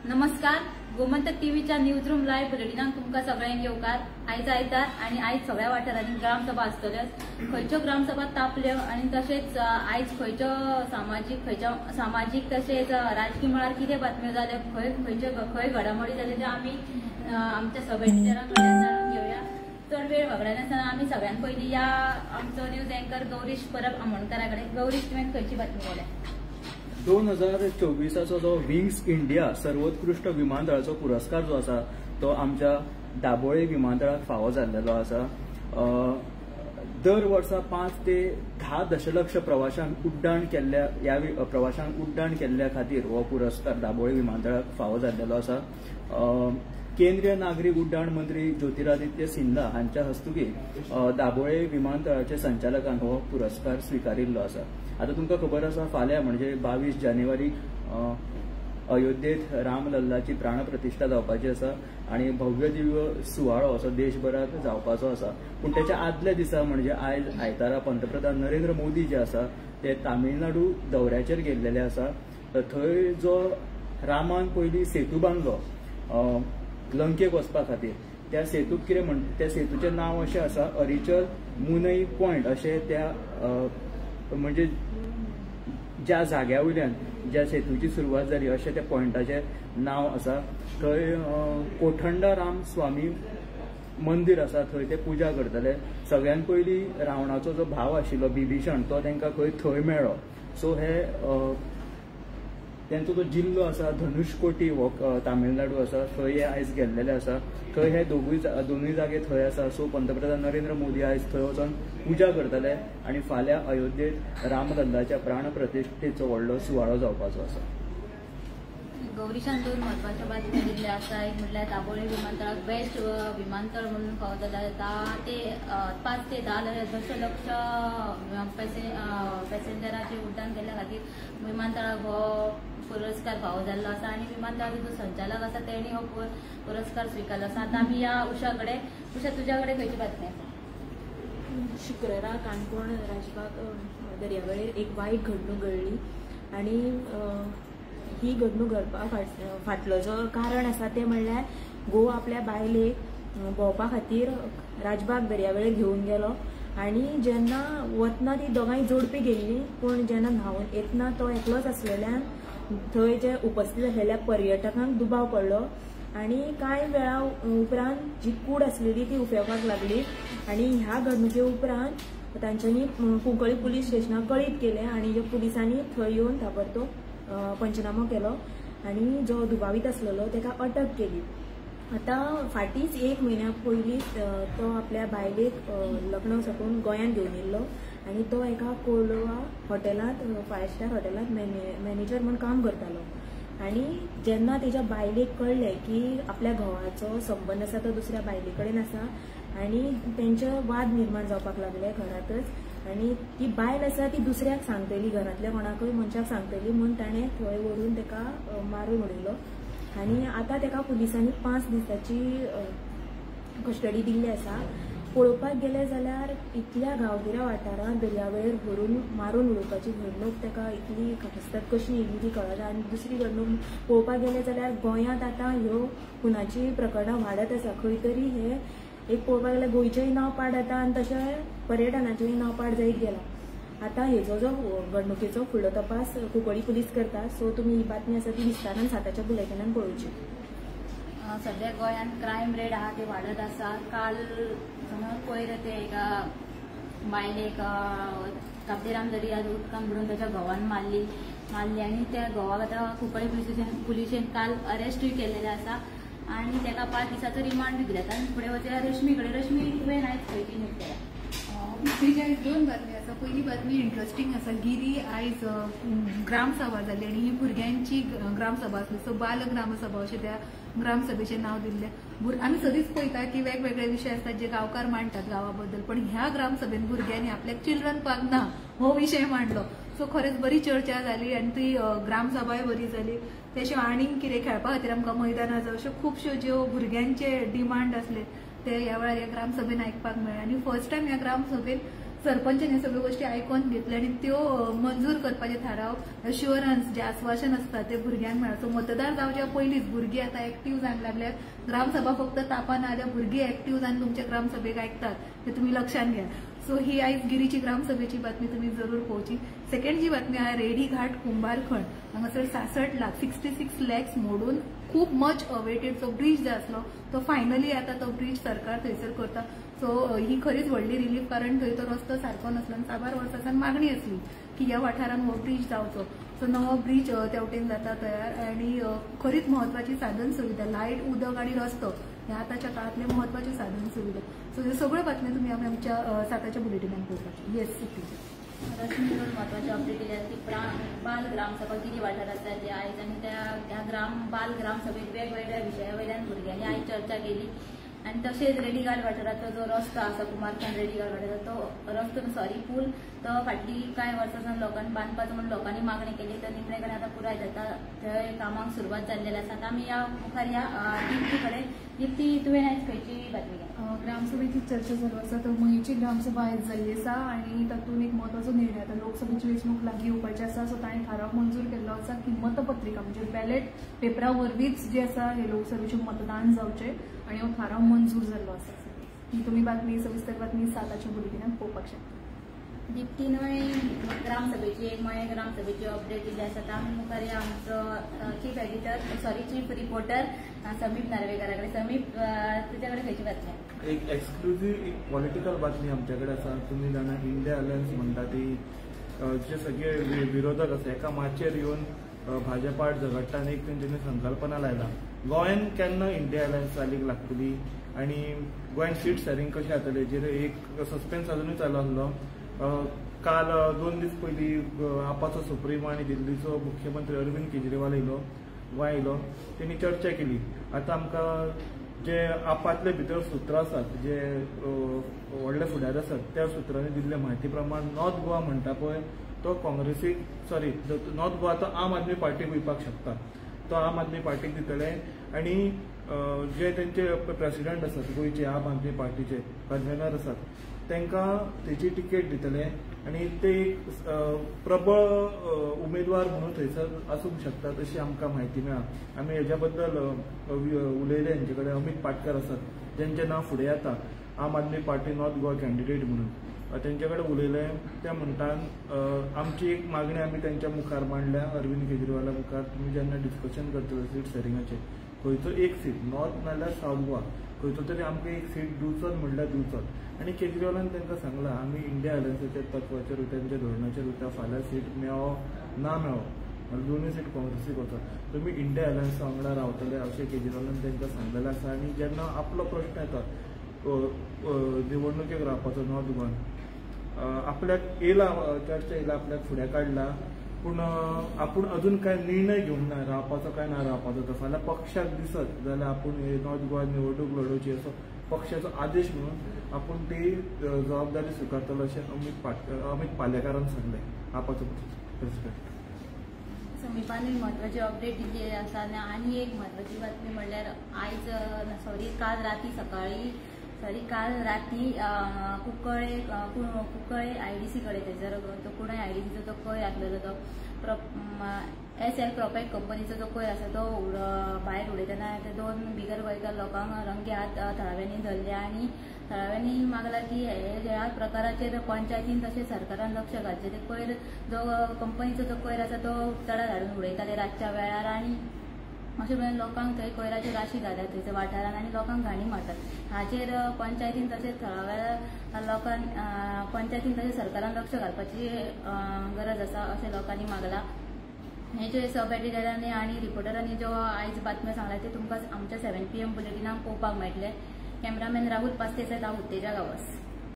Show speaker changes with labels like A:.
A: नमस्कार. गोमंतक टीव्हीच्या news room live बुलेटिनाक तुमकां सगळ्यांक येवकार. आयज आयतार आणि आयज सगळ्या वाठारांनी ग्रामसभा आसतल्यो. खंयच्यो ग्रामसभा तापल्यो आणि तशेंच आयज खंयच्यो सामाजीक तशेंच राजकीय मळार कितें बातम्यो जाल्यो, खंय घडामोडी जाल्यो त्यो आमी आमच्या सभेदारांकडल्यान जाणून घेवया. चड वेळ वगडायनासतना आमी सगळ्यान पयलीं या आमचो न्यूज अँकर गौरीश परब आमोणकारा कडेन. गौरीश, तुवें खंयची बातमी केल्या?
B: 2024 जो विंग्स इंडिया सर्वोत्कृष्ट विमानतळाचो पुरस्कार जो आसा तो आमच्या दाबोळे विमानतळाक फावो जाल्लो आसा. दर वर्सा 5 ते 10 दशलक्ष प्रवाशांक उड्डाण केल्ल्या खातीर हो पुरस्कार दाबोळे विमानतळाक फावो जाल्लो आसा. केंद्रीय नागरीक उड्डाण मंत्री ज्योतिरादित्य सिंधिया हांच्या हस्तुकी दाबोळे विमानतळाचे संचालकांक हो पुरस्कार स्विकारिल्लो आसा. आता तुमकां खबर आसा फाल्यां म्हणजे 22 जानेवारीक अयोध्येत रामलल्लाची प्राणप्रतिष्ठा जावपाची आसा आणि भव्य दिव्य सुवाळो असो देशभरात जावपाचो आसा. पूण त्याच्या आदल्या दिसा म्हणजे आयज आयतारा पंतप्रधान नरेंद्र मोदी जे आसा ते तामिळनाडू दौऱ्याचेर गेल्लेले आसा. थंय जो रामान पयलीं सेतू बांदलो लंकेक वचपा खातीर, त्या सेतूक कितें त्या सेतूचें नांव अशें आसा अरिचल मुनई पॉयंट अशें त्या म्हणजे ज्या जाग्या वयल्यान ज्या सेतूची सुरवात जाली अशें त्या पॉयंटाचें नांव आसा. थंय कोठंडा राम स्वामी मंदिर आसा, थंय ते पुजा करतले. सगळ्यान पयलीं रावणाचो जो भाव आशिल्लो बिभीषण तो तांकां थंय मेळ्ळो. सो हे त्यांचो जो जिल्लो आसा धनुषकोटी हो तामिळनाडू आसा थंय हे आयज गेल्लेले आसा. थंय हे दोनूय जागे थंय आसा. सो पंतप्रधान नरेंद्र मोदी आयज थंय वचून पुजा करतले आणि फाल्यां अयोध्येत रामलल्लाच्या प्राणप्रतिष्ठेचो व्हडलो सुवाळो जावपाचो आसा.
A: गौरीशान 2 महत्वाच्यो बातम्यो दिल्ल्यो आसा. एक म्हटल्यार दाबोळे विमानतळाक बेस्ट विमानतळ म्हणून फावो जाता. ते 5 ते 10 दशलक्ष पॅसेंजरांचे उड्डाण केल्ल्या खातीर विमानतळाक हो पुरस्कार फावो जाल्लो आसा आणि विमानतळाचो जो संचालक आसा तेणी हो पुरस्कार स्विकारलो आसा. आता आमी या उषा कडेन. उषा, तुज्या कडेन खंयची बातमी आसा?
C: शुक्रारा काणकोण राजबाग दर्यावेळेर एक वायट घडणूक घडली आणि ही घडणूक घडपा फाटलो जो कारण आसा ते म्हणल्यार घोव आपल्या बायलेक भोंवपा खातीर राजबाग दर्यावेळेर घेवन गेलो आणि जेन्ना वतना ती दोगांय जोडपी गेल्ली, पूण जेन्ना न्हांवन येतना तो एकलोच आसलेल्यान थंय जे उपस्थित आसलेल्या पर्यटकांक दुबाव पडलो आणि कांय वेळा उपरांत जी कूड आसलेली ती उफेवपाक लागली आणि ह्या घडणुके उपरांत तांच्यांनी कुंकळी पुलीस स्टेशनाक कळीत केलें आणि पुलिसांनी थंय येवन ताबडतोब पंचनामो केलो आणि जो दुबावीत आसलेलो ताका अटक केली. आता फाटींच 1 म्हयन्या पयलींच तो आपल्या बायलेक लग्न साकून गोंयांत घेवन येयल्लो आणि तो एका कोलवा हॉटेलांत 5 स्टार हॉटेलांत मॅनेजर म्हणून काम करतालो. आणि जेन्ना तेच्या बायलेक कळलें की आपल्या घोवाचो संबंध आसा तो दुसऱ्या बायले कडेन आसा आणि तेंचे वाद निर्माण जावपाक लागले घरातच आणि ती बायल आसा ती दुसऱ्याक सांगतली, घरातल्या कोणाकय मनशाक सांगतली म्हणून ताणें थंय व्हरून ताका मारून उडयलो आणि आता ताका पुलिसांनी 5 दिसाची कस्टडी दिल्ली आसा. पळोवपाक गेले जाल्यार इतल्या गांवगिऱ्या वाठारांत दर्यावेळेर व्हरून मारून उडोवपाची घडणूक ताका इतली खतस्तात कशी येयली ती कळना. आनी दुसरी घडणूक पळोवपाक गेले जाल्यार गोंयांत आतां ह्यो खुनाची प्रकरणां वाडत आसा. खंय तरी हे एक पळोवपाक गेल्यार गोंयचेंय नांव पाड जाता आनी तशें पर्यटनाचेंय नांव पाड जायत गेलां. आतां हेजो जो घडणुकेचो फुडलो तपास कुंकळी पुलीस करता. सो तुमी ही बातमी आसा ती विस्तारान 7च्या बुलेटिनान पळोवची.
A: सध्या गोंयांत क्रायम रेट आहा ते वाडत आसा. काल पयर ते एका बायलेक काब्देराम दर्यात उदकांत बुडोवन ताच्या घोवान मारली आनी त्या घोवाक आतां कुंकळी पुलिशेन काल अरेस्टूय केलेले आसा आणि ताका 5 दिसाचो रिमांड दिल्यात. आनी फुडें वचूया रश्मी कडेन. रश्मी, तुवें आयज खंयची न्यूज केल्या?
D: आयज 2 बातमी आसा. पयली बातमी इंटरेस्टिंग आसा. गिरी आयज ग्रामसभा जाली आणि ही भुरग्यांची ग्रामसभा आसली. सो बाल ग्रामसभा अशें त्या ग्रामसभेचें नांव दिल्लें. आमी सदींच पळयता की वेगवेगळे विशय आसतात जे गांवकार मांडटात गांवा बद्दल, पण ह्या ग्रामसभेन भुरग्यांनी आपल्याक चिल्ड्रन पार्क ना हो विशय मांडलो. सो खरेंच बरी चर्चा जाली आणि ती ग्रामसभाय बरी जाली. तेशिवाय आनीक कितें खेळपा खातीर आमकां मैदानां जाय अश्यो खुबश्यो ज्यो भुरग्यांचे डिमांड आसले ते ह्या वेळार ह्या ग्रामसभेन आयकपाक मेळ्ळे. आनी फर्स्ट टायम ह्या ग्रामसभेन सरपंचान हे सगळ्यो गोष्टी आयकोन घेतले आणि त्यो मंजूर करपाचे थाराव अश्युरन्स जे आश्वासन असता ते भुरग्यांक मेळ्ळा. सो मतदार जावच्या पयलींच भुरगीं आता एक्टिव्ह जावंक लागल्यात. ग्रामसभा फक्त तापा ना जाल्यार भुरगीं एक्टिव्ह जावन तुमच्या ग्रामसभेक आयकतात ते तुम्ही लक्षात घ्या. सो ही आयज गिरीची ग्रामसभेची बातमी तुम्ही जरूर पळोवची. सेकंड जी बातमी आहे रेडी घाट कुंभारखंड हांगासर 66 लाख 66 लॅक्स मोडून खूप मच अवेटेड जो ब्रिज जो आसलो तो फायनली आता तो ब्रिज सरकार थंयसर करता. सो ही खरीच व्हडली रिलीफ, कारण थंय तो रस्तो सारको नासलो आनी 4 वर्सांसान मागणी आसली की ह्या वाठारान हो ब्रिज जावचो. सो नवो ब्रिज त्या वटेन जाता तयार आणि खरीच महत्वाची साधन सुविधा लायट, उदक आणि रस्तो हे आताच्या काळातले महत्वाचे साधन सुविधा. सो हे सगळ्यो बातम्या तुम्ही आमच्या साताच्या बुलेटिनान पळोवपाची. येस
A: रश्मी महत्वाची अपडेट दिली आहे की बाल ग्रामसभा गिरी वाठारात जाली आयज आणि त्या बाल ग्रामसभेत वेगवेगळ्या विशयावयल्यान भुरग्यांनी आयज चर्चा केली. आणि तसेच रेडीघाट वाठाराचो जो रस्तो आसा कुमारखंड रेडीघाट वाठाराचो तो रस्तो पूल तो फाटली कांय वर्सां लोकांनी बांदपाचो म्हणून लोकांनी मागणी केली. तर निमणेकडे आता पुराय जाता थंय कामाक सुरवात जाल्लेली आसा. आता आमी या मुखार या दिप्ती कडेन. दिप्ती तुवें आयज खंयची बातमी घातली?
E: ग्रामसभेची चर्चा चालू आसा. तर मयेची ग्रामसभा आयज जाल्ली आसा आणि तातूंत एक महत्वाचो निर्णय आता लोकसभेची वेंचणूक लागीं येवपाची आसा. सो ताणें थाराव मंजूर केल्लो आसा की मतपत्रिका म्हणजे बॅलेट पेपरा वरवींच जे आसा हे लोकसभेचे मतदान जावचें आणि हो थाराव मंजूर जाल्लो आसा. ही तुमी बातमी सविस्तर बातमी साताच्या बुलेटिनान पळोवपाक शकता.
A: दिप्ती नवी ग्रामसभेची एक मये ग्रामसभेची अपडेट दिली आसा. आमी मुखार या आमचो चीफ रिपोर्टर समीप नार्वेकर कडेन. समीप तुजे कडेन खंयची बातमी?
F: एक एक्सक्लुझिव्ह एक पॉलिटिकल बातमी आमच्याकडे आसा. तुम्ही जाणा इंडिया अलायन्स म्हणटा ती जे सगळे विरोधक आसा एका माचयेर येवन भाजपा झगडटा आनी एक तेंच्यांनी संकल्पना लायला गोंयान केन्ना इंडिया अलायन्स चालीक लागतली आनी गोंयान सीट शेअरिंग कशें जातलें हेजेर एक सस्पेन्स अजूनय चालू आसलो. काल 2 दीस पयलीं आपाचो सुप्रीमो आनी दिल्लीचो मुख्यमंत्री अरविंद केजरीवाल येयलो गोंया येयलो. तेणी चर्चा केली. आतां आमकां जे आपातले भितर सूत्र आसात जे व्हडले फुडारी आसात त्या सुत्रांनी दिल्ले म्हायती प्रमाण नॉर्थ गोवा म्हणटा पळय तो काँग्रेसीक नॉर्थ गोवा तो आम आदमी पार्टीक वयपाक शकता. तो आम आदमी पार्टीक दितले आनी जे तेंचे प्रेसिडेंट आसात गोंयचे आम आदमी पार्टीचे कन्व्हेनर आसात तांकां तेची तिकेट दितले आनी ते प्रबळ उमेदवार म्हणून थंयसर आसूंक शकतात अशी आमकां म्हायती मेळ्ळा. आमी हेज्या बद्दल उलयले हेंचे कडेन. अमित पाटकर आसात जेंचें नांव फुडें येता आम आदमी पार्टी नॉर्थ गोवा कॅन्डिडेट म्हणून. तेंचे कडेन उलयले. ते म्हणटात आमची एक मागणी आमी तेंच्या मुखार मांडल्या अरविंद केजरीवाला मुखार. तुमी जेन्ना डिस्कशन करतले सीट शेअरिंगाचेर खंयचो एक सीट नॉर्थ नाल्यार सावथ गोवा खंयचो तरी आमकां एक सीट दिवचोच म्हणल्यार दिवचोच. आनी केजरीवालान तांकां सांगलां आमी इंडिया अलायन्साच्या तत्वाचेर तांच्या धोरणाचेर उरता. फाल्यां सीट मेळो ना मेळो दोनूय सीट काँग्रेसीक वचत तुमी इंडिया अलायन्सा वांगडा रावतले अशें केजरीवालान तांकां सांगलेलें आसा. आनी जेन्ना आपलो प्रश्न येता निवडणुकेक रावपाचो नॉर्थ गोवान आपल्याक येयला चर्चा येयला आपल्याक फुडें काडला पूण आपूण अजून कांय निर्णय घेवंक ना रावपाचो काय ना रावपाचो. तो फाल्यां पक्षाक दिसत जाल्यार आपूण नॉर्थ गोवा निवडणूक लडोवची असो पक्षाचो आदेश म्हणून आपूण ती जबाबदारी स्विकारतलो अशें अमित पालेकारान सांगलें आपाचो प्रेसिडेंट.
A: समीपान महत्वाची अपडेट दिल्ली आसा. आनी एक महत्वाची बातमी म्हणल्यार काल राती कुंकळे आयडीसी कडेन थंयसर तो कोणय आयडीसीचो तो कोयर आसलेलो तो SL प्रोपॅक कंपनीचो जो कोयर आसा तो भायर उडयतना ते 2 बिगर गोंयकार लोकांक रंगे हात थळाव्यांनी धरले आनी थळाव्यांनी मागला की ह्या प्रकाराचेर पंचायतीन तशेंच सरकारान लक्ष घालचें. ते कोयर जो कंपनीचो जो कोयर आसा तो तडा धाडून उडयताले रातच्या वेळार आनी अशें म्हणून लोकांक थंय कोयराची राशी घाल्यात थंयच्या वाठारान आनी लोकांक घाणी मारतात. हाचेर पंचायतीन तशेंच थळाव्या लोकांक पंचायतीन तशेंच सरकारान लक्ष घालपाची गरज आसा अशें लोकांनी मागला. हे जे सब एडिटरांनी आनी रिपोर्टरांनी जो आयज बातम्यो सांगल्या ते तुमकां आमच्या 7 PM बुलेटिनाक पळोवपाक मेळटले. कॅमेरामॅन राहुल पास्ते सयत हांव उत्तेजा गावस.